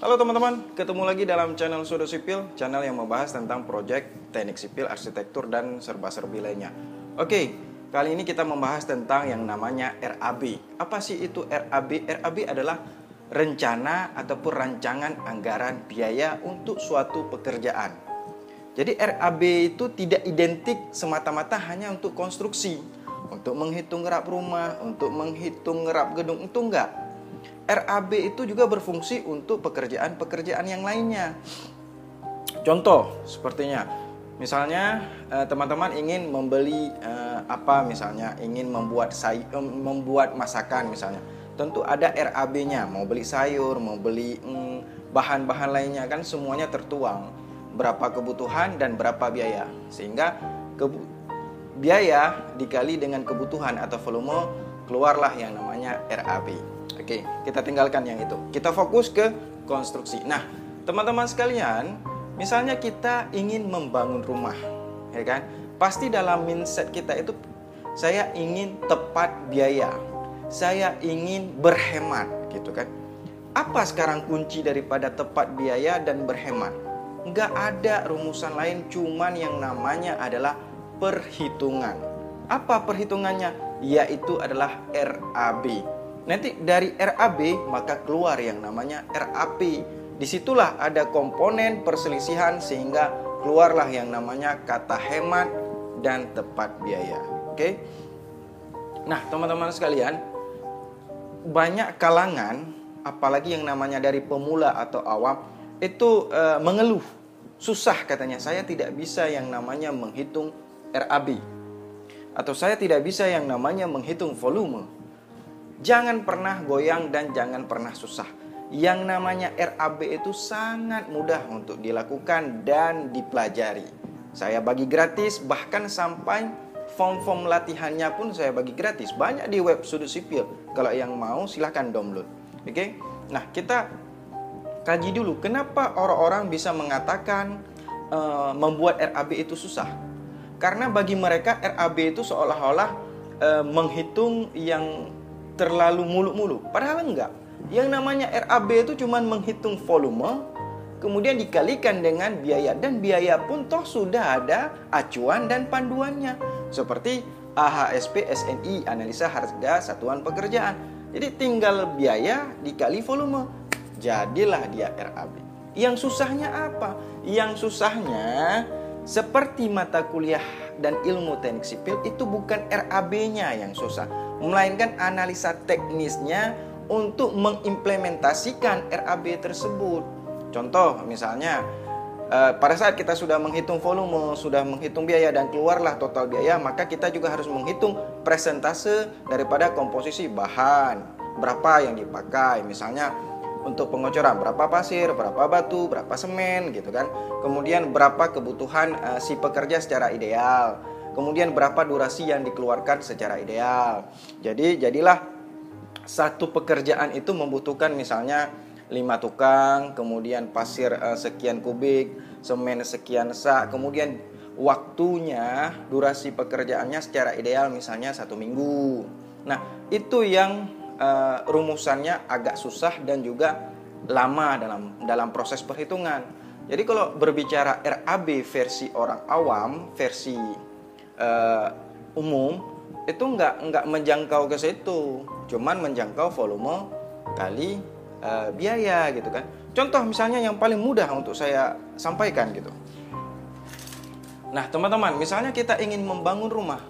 Halo teman-teman, ketemu lagi dalam channel Sudut Sipil, channel yang membahas tentang proyek, teknik sipil, arsitektur, dan serba-serbi lainnya. Oke, kali ini kita membahas tentang yang namanya RAB. Apa sih itu RAB? RAB adalah rencana ataupun rancangan anggaran biaya untuk suatu pekerjaan. Jadi RAB itu tidak identik semata-mata hanya untuk konstruksi, untuk menghitung ngerap rumah, untuk menghitung ngerap gedung, itu enggak. RAB itu juga berfungsi untuk pekerjaan-pekerjaan yang lainnya. Contoh sepertinya, misalnya teman-teman ingin membeli misalnya ingin membuat masakan misalnya. Tentu ada RAB-nya, mau beli sayur, mau beli bahan-bahan lainnya, kan semuanya tertuang. Berapa kebutuhan dan berapa biaya. Sehingga biaya dikali dengan kebutuhan atau volume, keluarlah yang namanya RAB. Oke, kita tinggalkan yang itu. Kita fokus ke konstruksi. Nah, teman-teman sekalian, misalnya kita ingin membangun rumah, ya kan? Pasti dalam mindset kita itu, saya ingin tepat biaya, saya ingin berhemat, gitu kan? Apa sekarang kunci daripada tepat biaya dan berhemat? Nggak ada rumusan lain, cuman yang namanya adalah perhitungan. Apa perhitungannya? Yaitu adalah RAB. Nanti dari RAB maka keluar yang namanya RAP. Disitulah ada komponen perselisihan sehingga keluarlah yang namanya kata hemat dan tepat biaya. Oke? Nah, teman-teman sekalian, banyak kalangan, apalagi yang namanya dari pemula atau awam, itu mengeluh. Susah katanya, saya tidak bisa yang namanya menghitung RAB. Atau saya tidak bisa yang namanya menghitung volume. Jangan pernah goyang dan jangan pernah susah. Yang namanya RAB itu sangat mudah untuk dilakukan dan dipelajari. Saya bagi gratis, bahkan sampai form-form latihannya pun saya bagi gratis. Banyak di web Sudut Sipil. Kalau yang mau silahkan download. Oke? Nah, kita kaji dulu kenapa orang-orang bisa mengatakan membuat RAB itu susah. Karena bagi mereka RAB itu seolah-olah menghitung yang terlalu muluk-muluk. Padahal enggak. Yang namanya RAB itu cuma menghitung volume, kemudian dikalikan dengan biaya. Dan biaya pun toh sudah ada acuan dan panduannya. Seperti AHSP SNI, Analisa Harga Satuan Pekerjaan. Jadi tinggal biaya dikali volume. Jadilah dia RAB. Yang susahnya apa? Yang susahnya seperti mata kuliah dan ilmu teknik sipil itu bukan RAB-nya yang susah, melainkan analisa teknisnya untuk mengimplementasikan RAB tersebut. Contoh misalnya pada saat kita sudah menghitung volume, sudah menghitung biaya dan keluarlah total biaya, maka kita juga harus menghitung presentase daripada komposisi bahan, berapa yang dipakai. Misalnya untuk pengocoran berapa pasir, berapa batu, berapa semen gitu kan. Kemudian berapa kebutuhan si pekerja secara ideal. Kemudian berapa durasi yang dikeluarkan secara ideal. Jadilah satu pekerjaan itu membutuhkan misalnya 5 tukang, kemudian pasir sekian kubik, semen sekian sak, kemudian waktunya, durasi pekerjaannya secara ideal misalnya 1 minggu. Nah, itu yang rumusannya agak susah dan juga lama dalam proses perhitungan. Jadi kalau berbicara RAB versi orang awam, versi umum, itu nggak menjangkau ke situ, cuman menjangkau volume kali biaya gitu kan. Contoh misalnya yang paling mudah untuk saya sampaikan gitu. Nah teman-teman, misalnya kita ingin membangun rumah,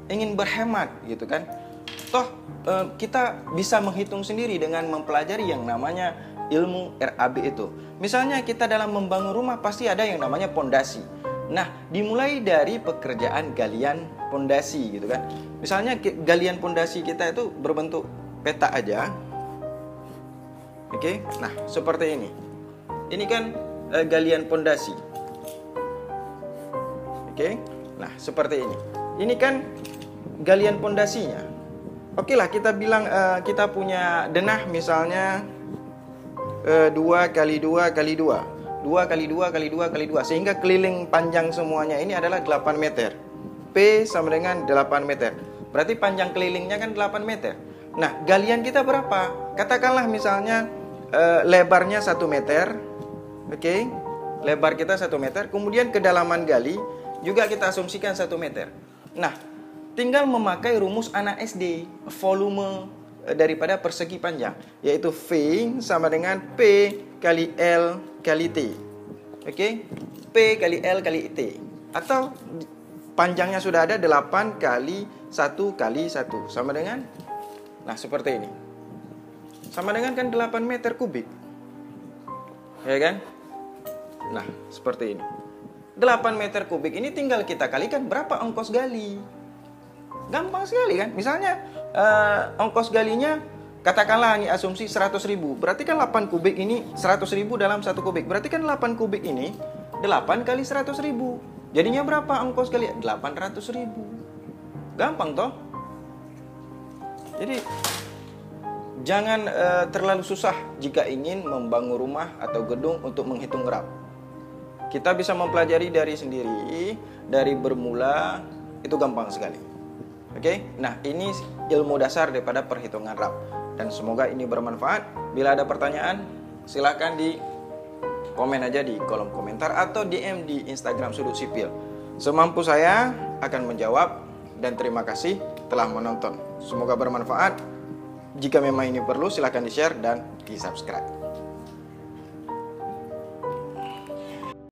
ingin berhemat gitu kan. Toh kita bisa menghitung sendiri dengan mempelajari yang namanya ilmu RAB itu. Misalnya kita dalam membangun rumah pasti ada yang namanya pondasi. Nah, dimulai dari pekerjaan galian pondasi gitu kan. Misalnya galian pondasi kita itu berbentuk peta aja. Oke. Nah, seperti ini. Ini kan galian pondasi. Oke. Nah, seperti ini. Ini kan galian pondasinya. Oke lah, kita bilang kita punya denah misalnya 2 kali 2 kali 2, 2 kali 2 kali 2 kali 2, sehingga keliling panjang semuanya ini adalah 8 meter. P sama dengan 8 meter. Berarti panjang kelilingnya kan 8 meter. Nah, galian kita berapa? Katakanlah misalnya lebarnya 1 meter. Oke, lebar kita 1 meter. Kemudian kedalaman gali juga kita asumsikan 1 meter. Nah, tinggal memakai rumus anak SD, volume daripada persegi panjang, yaitu V sama dengan P kali L kali T. Oke, P kali L kali T. Atau panjangnya sudah ada, 8 kali 1 kali 1 sama dengan, nah seperti ini. Sama dengan kan 8 meter kubik. Ya kan? Nah, seperti ini. 8 meter kubik ini tinggal kita kalikan berapa ongkos gali. Gampang sekali kan? Misalnya ongkos galinya katakanlah ini asumsi 100.000. Berarti kan 8 kubik ini 100.000 dalam 1 kubik. Berarti kan 8 kubik ini 8 kali 100.000. Jadinya berapa ongkos gali? 800.000. Gampang toh? Jadi jangan terlalu susah jika ingin membangun rumah atau gedung untuk menghitung rap. Kita bisa mempelajari dari sendiri, dari bermula, itu gampang sekali. Oke, nah ini ilmu dasar daripada perhitungan rap. Dan semoga ini bermanfaat. Bila ada pertanyaan, silakan di komen aja di kolom komentar atau DM di Instagram Sudut Sipil. Semampu saya akan menjawab, dan terima kasih telah menonton. Semoga bermanfaat. Jika memang ini perlu, silakan di-share dan di-subscribe.